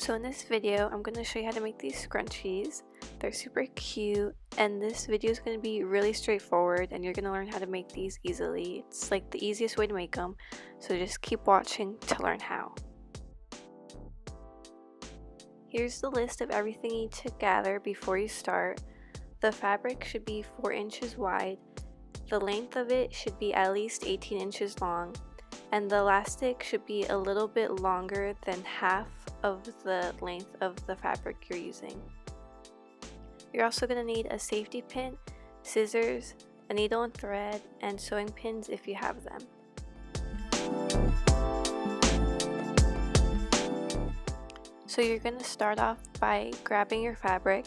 So in this video, I'm going to show you how to make these scrunchies. They're super cute, and this video is going to be really straightforward, and you're going to learn how to make these easily. It's like the easiest way to make them, so just keep watching to learn how. Here's the list of everything you need to gather before you start. The fabric should be 4 inches wide. The length of it should be at least 18 inches long, and the elastic should be a little bit longer than half of the length of the fabric you're using. You're also going to need a safety pin, scissors, a needle and thread, and sewing pins if you have them. So you're going to start off by grabbing your fabric,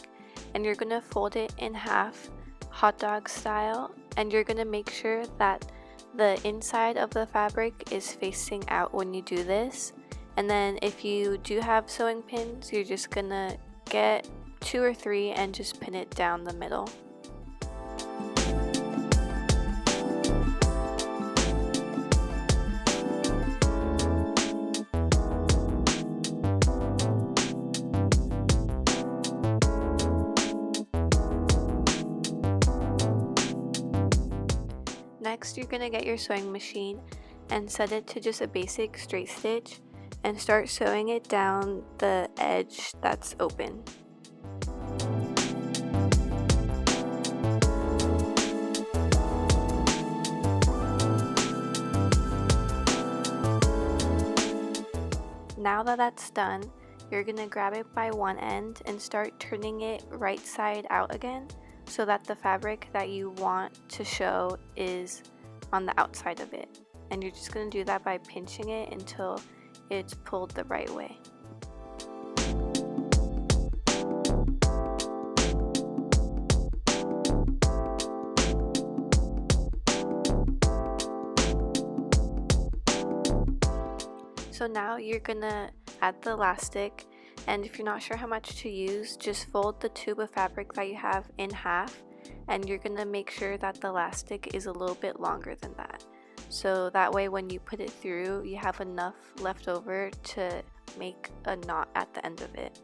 and you're going to fold it in half, hot dog style, and you're going to make sure that the inside of the fabric is facing out when you do this. And then if you do have sewing pins, you're just gonna get 2 or 3 and just pin it down the middle. Next, you're gonna get your sewing machine and set it to just a basic straight stitch and start sewing it down the edge that's open. Now that that's done, you're gonna grab it by one end and start turning it right side out again so that the fabric that you want to show is on the outside of it. And you're just gonna do that by pinching it until it's pulled the right way. So now you're gonna add the elastic, and if you're not sure how much to use, just fold the tube of fabric that you have in half, and you're gonna make sure that the elastic is a little bit longer than that. So that way when you put it through, you have enough left over to make a knot at the end of it.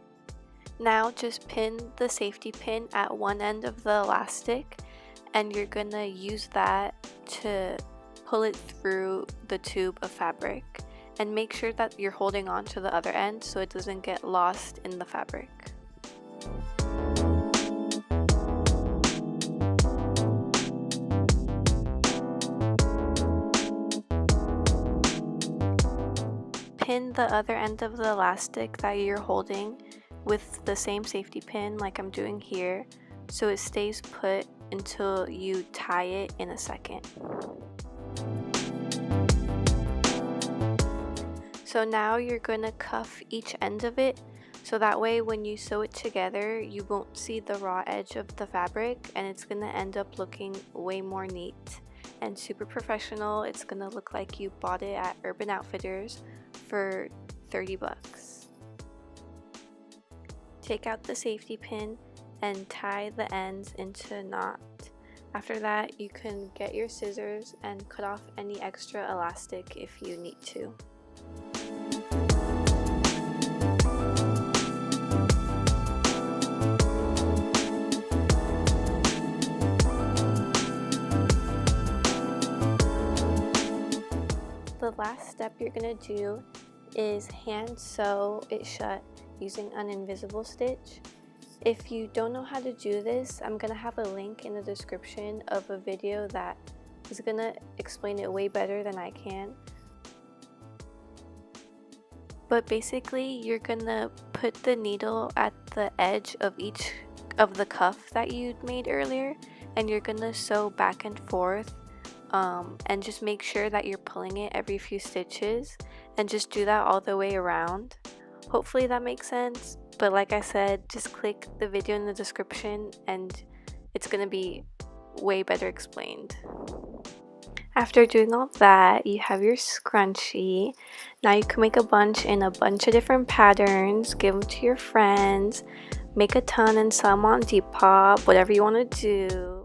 Now just pin the safety pin at one end of the elastic, and you're gonna use that to pull it through the tube of fabric. And make sure that you're holding on to the other end so it doesn't get lost in the fabric. Pin the other end of the elastic that you're holding with the same safety pin like I'm doing here, so it stays put until you tie it in a second. So now you're going to cuff each end of it, so that way when you sew it together you won't see the raw edge of the fabric, and it's going to end up looking way more neat and super professional. It's going to look like you bought it at Urban Outfitters for 30 bucks. Take out the safety pin and tie the ends into a knot. After that, you can get your scissors and cut off any extra elastic if you need to. The last step you're going to do is hand sew it shut using an invisible stitch. If you don't know how to do this, I'm going to have a link in the description of a video that is going to explain it way better than I can. But basically, you're going to put the needle at the edge of each of the cuff that you made earlier, and you're going to sew back and forth. And just make sure that you're pulling it every few stitches, and just do that all the way around. Hopefully that makes sense, but like I said, just click the video in the description and it's gonna be way better explained. After doing all that, you have your scrunchie. Now you can make a bunch in a bunch of different patterns, give them to your friends, make a ton and sell them on Depop, whatever you want to do.